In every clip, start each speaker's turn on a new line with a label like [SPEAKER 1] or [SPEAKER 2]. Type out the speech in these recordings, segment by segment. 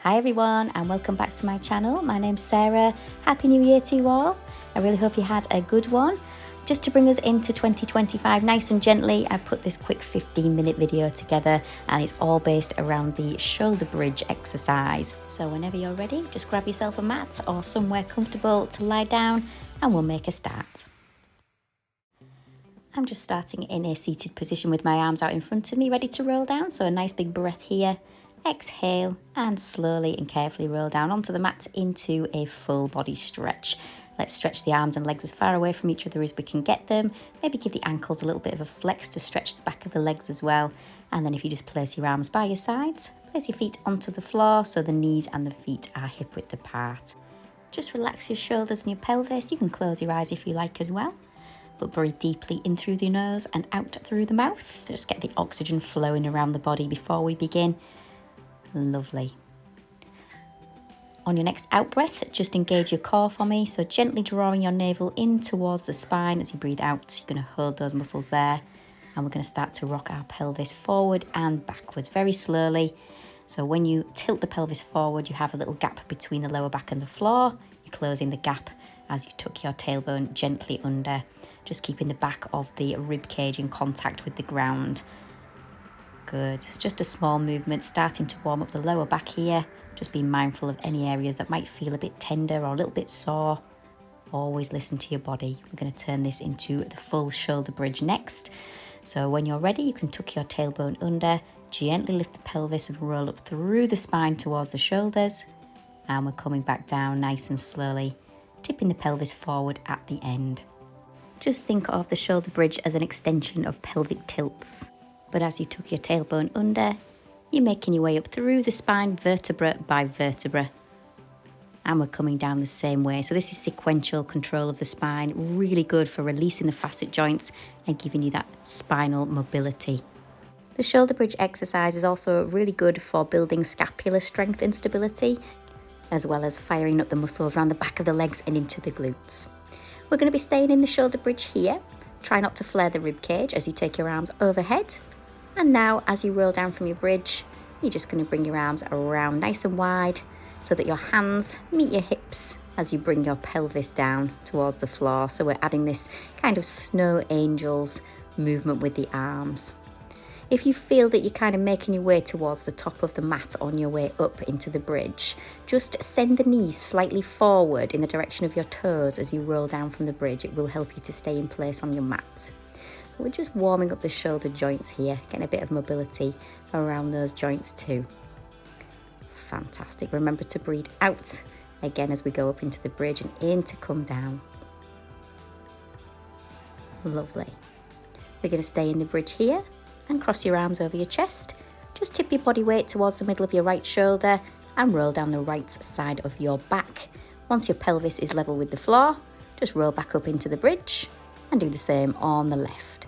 [SPEAKER 1] Hi everyone and welcome back to my channel. My name's Sarah. Happy New Year to you all. I really hope you had a good one. Just to bring us into 2025 nice and gently, I've put this quick 15-minute video together and it's all based around the shoulder bridge exercise. So whenever you're ready, just grab yourself a mat or somewhere comfortable to lie down and we'll make a start. I'm just starting in a seated position with my arms out in front of me, ready to roll down. So a nice big breath here. Exhale and slowly and carefully roll down onto the mat into a full body stretch. Let's stretch the arms and legs as far away from each other as we can get them. Maybe give the ankles a little bit of a flex to stretch the back of the legs as well. And then if you just place your arms by your sides, place your feet onto the floor so the knees and the feet are hip width apart. Just relax your shoulders and your pelvis. You can close your eyes if you like as well. But breathe deeply in through the nose and out through the mouth. Just get the oxygen flowing around the body before we begin. Lovely. On your next out breath, just engage your core for me. So gently drawing your navel in towards the spine as you breathe out. You're going to hold those muscles there. And we're going to start to rock our pelvis forward and backwards very slowly. So when you tilt the pelvis forward, you have a little gap between the lower back and the floor. You're closing the gap as you tuck your tailbone gently under. Just keeping the back of the rib cage in contact with the ground. Good. It's just a small movement, starting to warm up the lower back here. Just be mindful of any areas that might feel a bit tender or a little bit sore. Always listen to your body. We're going to turn this into the full shoulder bridge next. So when you're ready, you can tuck your tailbone under, gently lift the pelvis and roll up through the spine towards the shoulders. And we're coming back down nice and slowly, tipping the pelvis forward at the end. Just think of the shoulder bridge as an extension of pelvic tilts. But as you tuck your tailbone under, you're making your way up through the spine vertebra by vertebra. And we're coming down the same way. So this is sequential control of the spine, really good for releasing the facet joints and giving you that spinal mobility. The shoulder bridge exercise is also really good for building scapular strength and stability, as well as firing up the muscles around the back of the legs and into the glutes. We're going to be staying in the shoulder bridge here. Try not to flare the rib cage as you take your arms overhead. And now as you roll down from your bridge, you're just going to bring your arms around nice and wide so that your hands meet your hips as you bring your pelvis down towards the floor. So we're adding this kind of snow angels movement with the arms. If you feel that you're kind of making your way towards the top of the mat on your way up into the bridge, just send the knees slightly forward in the direction of your toes as you roll down from the bridge. It will help you to stay in place on your mat. We're just warming up the shoulder joints here, getting a bit of mobility around those joints too. Fantastic. Remember to breathe out again as we go up into the bridge and in to come down. Lovely. We're going to stay in the bridge here and cross your arms over your chest. Just tip your body weight towards the middle of your right shoulder and roll down the right side of your back. Once your pelvis is level with the floor, just roll back up into the bridge and do the same on the left.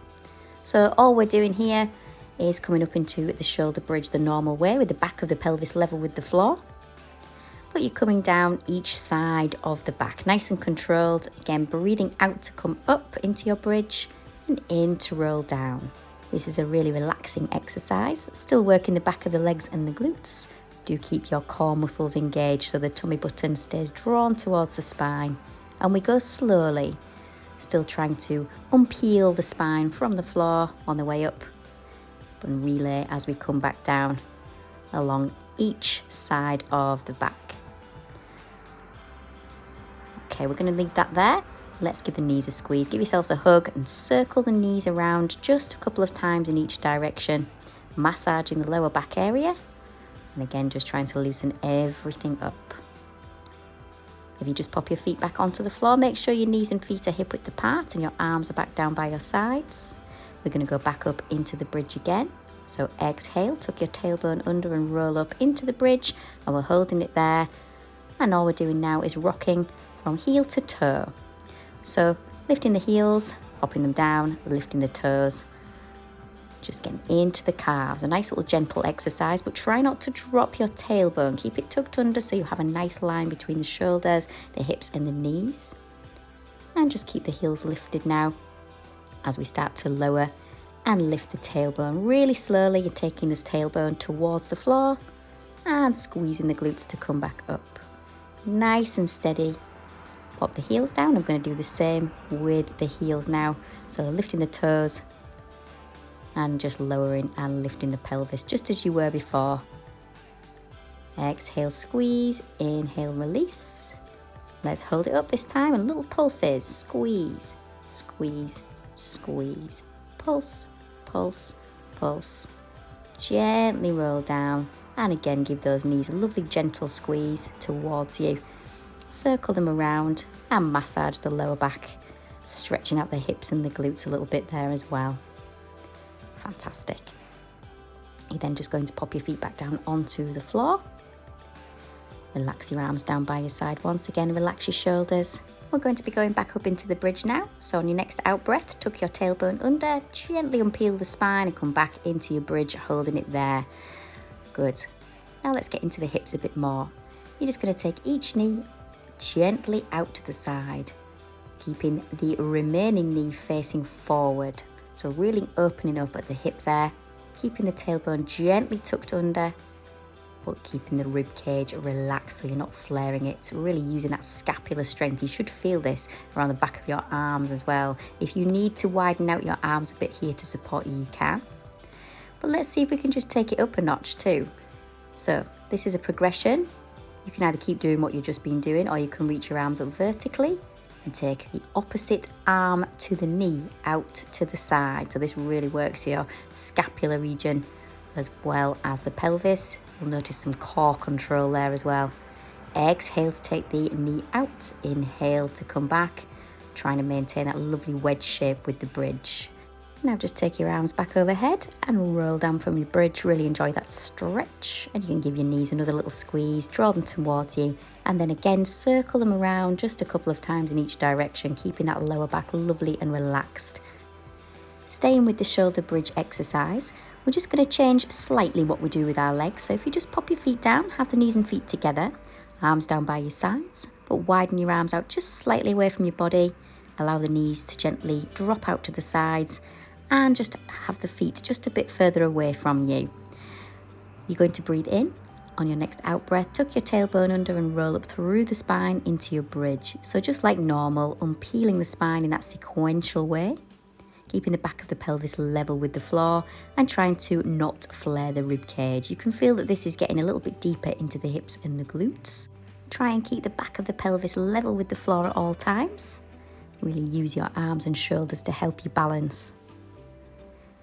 [SPEAKER 1] So all we're doing here is coming up into the shoulder bridge the normal way with the back of the pelvis level with the floor. But you're coming down each side of the back, nice and controlled. Again, breathing out to come up into your bridge and in to roll down. This is a really relaxing exercise. Still working the back of the legs and the glutes. Do keep your core muscles engaged so the tummy button stays drawn towards the spine. And we go slowly. Still trying to unpeel the spine from the floor on the way up and relay as we come back down along each side of the back. Okay, we're going to leave that there. Let's give the knees a squeeze. Give yourselves a hug and circle the knees around just a couple of times in each direction, massaging the lower back area. And again, just trying to loosen everything up. If you just pop your feet back onto the floor, make sure your knees and feet are hip width apart and your arms are back down by your sides. We're going to go back up into the bridge again. So exhale, tuck your tailbone under and roll up into the bridge. And we're holding it there. And all we're doing now is rocking from heel to toe. So lifting the heels, popping them down, lifting the toes. Just getting into the calves. A nice little gentle exercise, but try not to drop your tailbone. Keep it tucked under so you have a nice line between the shoulders, the hips and the knees. And just keep the heels lifted now as we start to lower and lift the tailbone. Really slowly, you're taking this tailbone towards the floor and squeezing the glutes to come back up. Nice and steady. Pop the heels down. I'm going to do the same with the heels now. So lifting the toes and just lowering and lifting the pelvis just as you were before. Exhale, squeeze, inhale, release. Let's hold it up this time and little pulses. Squeeze, squeeze, squeeze. Pulse, pulse, pulse. Gently roll down and again give those knees a lovely gentle squeeze towards you. Circle them around and massage the lower back, stretching out the hips and the glutes a little bit there as well. Fantastic. You're then just going to pop your feet back down onto the floor. Relax your arms down by your side once again, relax your shoulders. We're going to be going back up into the bridge now. So on your next out breath, tuck your tailbone under, gently unpeel the spine and come back into your bridge, holding it there. Good. Now let's get into the hips a bit more. You're just going to take each knee gently out to the side, keeping the remaining knee facing forward. So really opening up at the hip there, keeping the tailbone gently tucked under, but keeping the rib cage relaxed so you're not flaring it. Really using that scapular strength. You should feel this around the back of your arms as well. If you need to widen out your arms a bit here to support you, you can. But let's see if we can just take it up a notch too. So this is a progression. You can either keep doing what you've just been doing, or you can reach your arms up vertically and take the opposite arm to the knee out to the side. So this really works your scapular region as well as the pelvis. You'll notice some core control there as well. Exhale to take the knee out. Inhale to come back, trying to maintain that lovely wedge shape with the bridge. Now just take your arms back overhead and roll down from your bridge. Really enjoy that stretch. And you can give your knees another little squeeze, draw them towards you, and then again circle them around just a couple of times in each direction, keeping that lower back lovely and relaxed. Staying with the shoulder bridge exercise, we're just going to change slightly what we do with our legs. So if you just pop your feet down, have the knees and feet together, arms down by your sides, but widen your arms out just slightly away from your body. Allow the knees to gently drop out to the sides and just have the feet just a bit further away from you. You're going to breathe in. On your next out breath, tuck your tailbone under and roll up through the spine into your bridge. So just like normal, unpeeling the spine in that sequential way, keeping the back of the pelvis level with the floor and trying to not flare the rib cage. You can feel that this is getting a little bit deeper into the hips and the glutes. Try and keep the back of the pelvis level with the floor at all times. Really use your arms and shoulders to help you balance.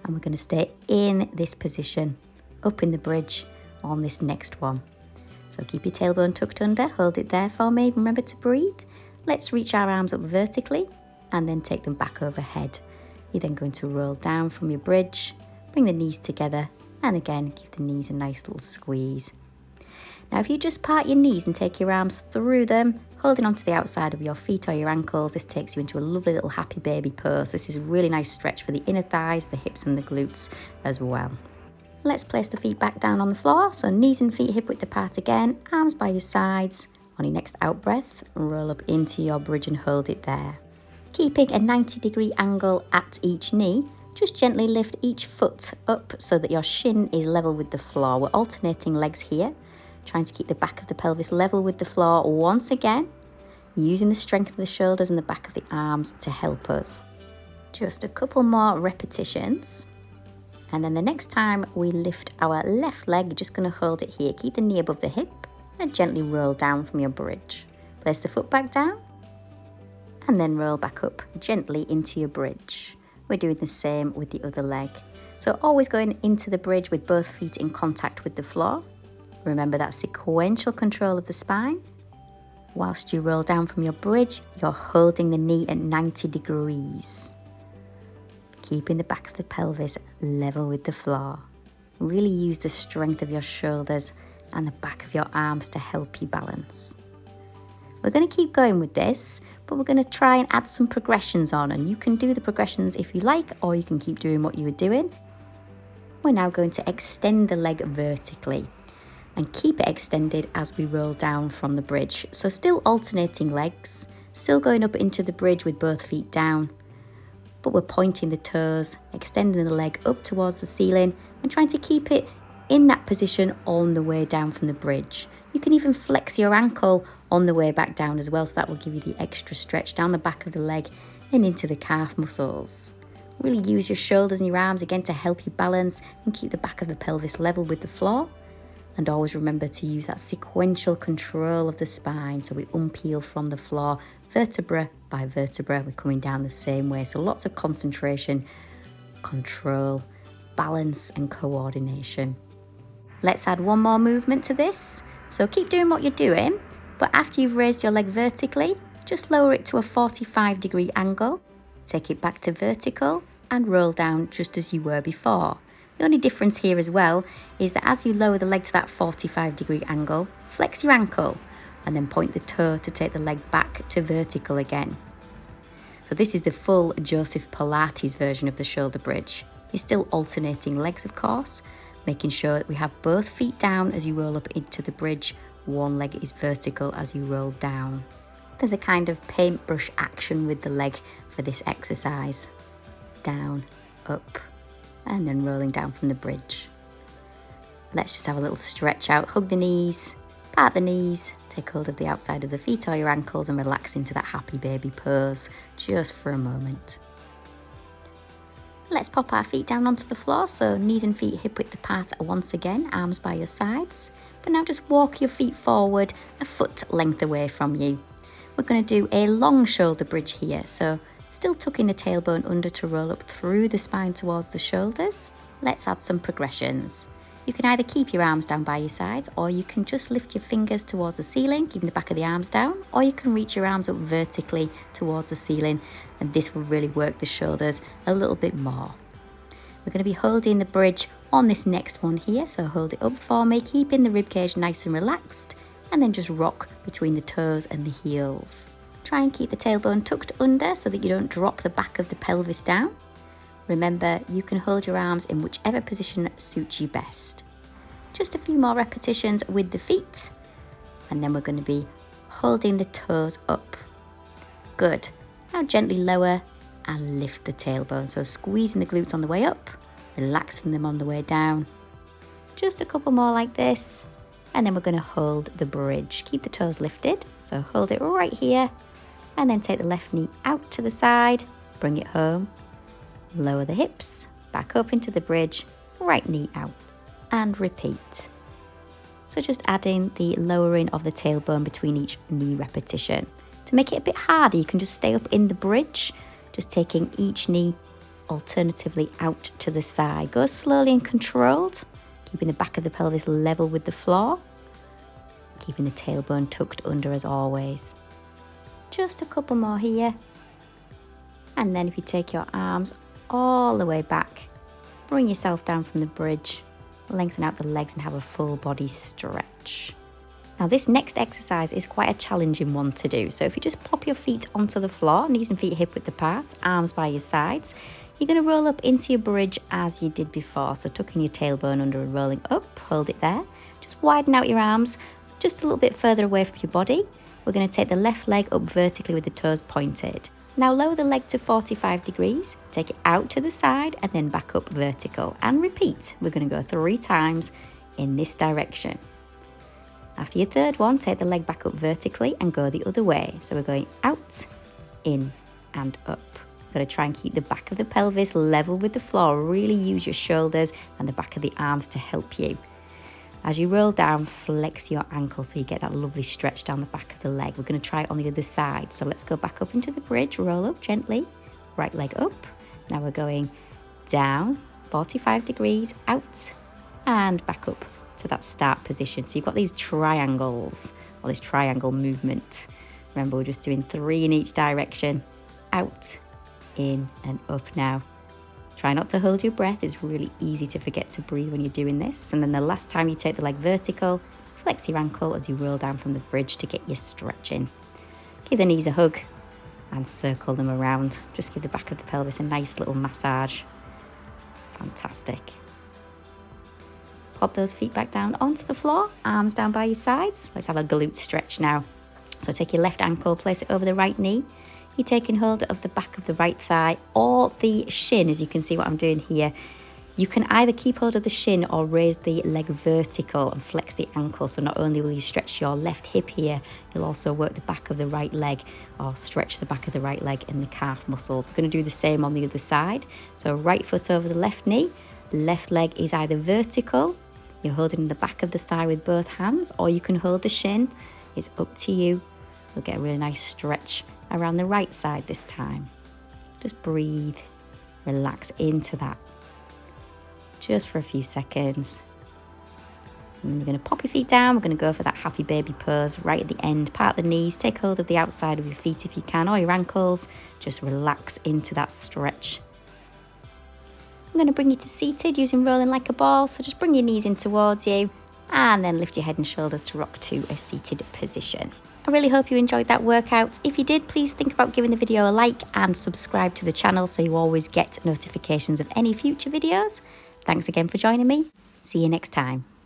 [SPEAKER 1] And we're going to stay in this position, up in the bridge on this next one. So keep your tailbone tucked under, hold it there for me, remember to breathe. Let's reach our arms up vertically and then take them back overhead. You're then going to roll down from your bridge, bring the knees together, and again give the knees a nice little squeeze. Now if you just part your knees and take your arms through them, holding onto the outside of your feet or your ankles, this takes you into a lovely little happy baby pose. This is a really nice stretch for the inner thighs, the hips and the glutes as well. Let's place the feet back down on the floor. So knees and feet hip width apart again, arms by your sides. On your next out breath, roll up into your bridge and hold it there. Keeping a 90-degree angle at each knee, just gently lift each foot up so that your shin is level with the floor. We're alternating legs here, trying to keep the back of the pelvis level with the floor once again, using the strength of the shoulders and the back of the arms to help us. Just a couple more repetitions. And then the next time we lift our left leg, you're just going to hold it here. Keep the knee above the hip and gently roll down from your bridge. Place the foot back down and then roll back up gently into your bridge. We're doing the same with the other leg. So always going into the bridge with both feet in contact with the floor. Remember that sequential control of the spine. Whilst you roll down from your bridge, you're holding the knee at 90 degrees. Keeping the back of the pelvis level with the floor. Really use the strength of your shoulders and the back of your arms to help you balance. We're going to keep going with this, but we're going to try and add some progressions on, and you can do the progressions if you like, or you can keep doing what you were doing. We're now going to extend the leg vertically and keep it extended as we roll down from the bridge. So still alternating legs, still going up into the bridge with both feet down, but we're pointing the toes, extending the leg up towards the ceiling and trying to keep it in that position on the way down from the bridge. You can even flex your ankle on the way back down as well, so that will give you the extra stretch down the back of the leg and into the calf muscles. Really use your shoulders and your arms again to help you balance and keep the back of the pelvis level with the floor. And always remember to use that sequential control of the spine, so we unpeel from the floor vertebra by vertebra. We're coming down the same way, so lots of concentration, control, balance and coordination. Let's add one more movement to this. So keep doing what you're doing, but after you've raised your leg vertically, just lower it to a 45-degree angle, take it back to vertical and roll down just as you were before. The only difference here as well is that as you lower the leg to that 45-degree angle, flex your ankle and then point the toe to take the leg back to vertical again. So this is the full Joseph Pilates version of the shoulder bridge. You're still alternating legs, of course, making sure that we have both feet down as you roll up into the bridge. One leg is vertical as you roll down. There's a kind of paintbrush action with the leg for this exercise. Down, up, and then rolling down from the bridge. Let's just have a little stretch out. Hug the knees, part the knees, take hold of the outside of the feet or your ankles and relax into that happy baby pose just for a moment. Let's pop our feet down onto the floor, so knees and feet hip width apart once again, arms by your sides. But now just walk your feet forward a foot length away from you. We're going to do a long shoulder bridge here, so still tucking the tailbone under to roll up through the spine towards the shoulders. Let's add some progressions. You can either keep your arms down by your sides, or you can just lift your fingers towards the ceiling, keeping the back of the arms down, or you can reach your arms up vertically towards the ceiling, and this will really work the shoulders a little bit more. We're going to be holding the bridge on this next one here, so hold it up for me, keeping the ribcage nice and relaxed, and then just rock between the toes and the heels. Try and keep the tailbone tucked under so that you don't drop the back of the pelvis down. Remember, you can hold your arms in whichever position suits you best. Just a few more repetitions with the feet, and then we're going to be holding the toes up. Good. Now gently lower and lift the tailbone. So squeezing the glutes on the way up, relaxing them on the way down. Just a couple more like this, and then we're going to hold the bridge. Keep the toes lifted, so hold it right here, and then take the left knee out to the side, bring it home. Lower the hips, back up into the bridge, right knee out, and repeat. So just adding the lowering of the tailbone between each knee repetition. To make it a bit harder, you can just stay up in the bridge, just taking each knee alternatively out to the side. Go slowly and controlled, keeping the back of the pelvis level with the floor, keeping the tailbone tucked under as always. Just a couple more here. And then if you take your arms all the way back, bring yourself down from the bridge, lengthen out the legs and have a full body stretch. Now this next exercise is quite a challenging one to do, so if you just pop your feet onto the floor, knees and feet hip width apart, arms by your sides, you're going to roll up into your bridge as you did before, so tucking your tailbone under and rolling up, hold it there. Just widen out your arms just a little bit further away from your body. We're going to take the left leg up vertically with the toes pointed. Now lower the leg to 45 degrees, take it out to the side and then back up vertical and repeat. We're going to go 3 times in this direction. After your third one, take the leg back up vertically and go the other way. So we're going out, in and up. We're going to try and keep the back of the pelvis level with the floor. Really use your shoulders and the back of the arms to help you. As you roll down, flex your ankle so you get that lovely stretch down the back of the leg. We're going to try it on the other side. So let's go back up into the bridge, roll up gently, right leg up. Now we're going down, 45 degrees, out, and back up to that start position. So you've got these triangles, or this triangle movement. Remember, we're just doing 3 in each direction. Out, in, and up now. Try not to hold your breath. It's really easy to forget to breathe when you're doing this. And then the last time you take the leg vertical, flex your ankle as you roll down from the bridge to get your stretch in. Give the knees a hug and circle them around. Just give the back of the pelvis a nice little massage. Fantastic. Pop those feet back down onto the floor, arms down by your sides. Let's have a glute stretch now. So take your left ankle, place it over the right knee. You're taking hold of the back of the right thigh or the shin, as you can see what I'm doing here. You can either keep hold of the shin or raise the leg vertical and flex the ankle. So not only will you stretch your left hip here, you'll also work the back of the right leg or stretch the back of the right leg and the calf muscles. We're going to do the same on the other side. So right foot over the left knee, left leg is either vertical, you're holding the back of the thigh with both hands, or you can hold the shin. It's up to you. You'll get a really nice stretch around the right side this time. Just breathe, relax into that. Just for a few seconds. And then you're going to pop your feet down. We're going to go for that happy baby pose right at the end. Part the knees, take hold of the outside of your feet if you can, or your ankles. Just relax into that stretch. I'm going to bring you to seated using rolling like a ball. So just bring your knees in towards you and then lift your head and shoulders to rock to a seated position. I really hope you enjoyed that workout. If you did, please think about giving the video a like and subscribe to the channel so you always get notifications of any future videos. Thanks again for joining me. See you next time.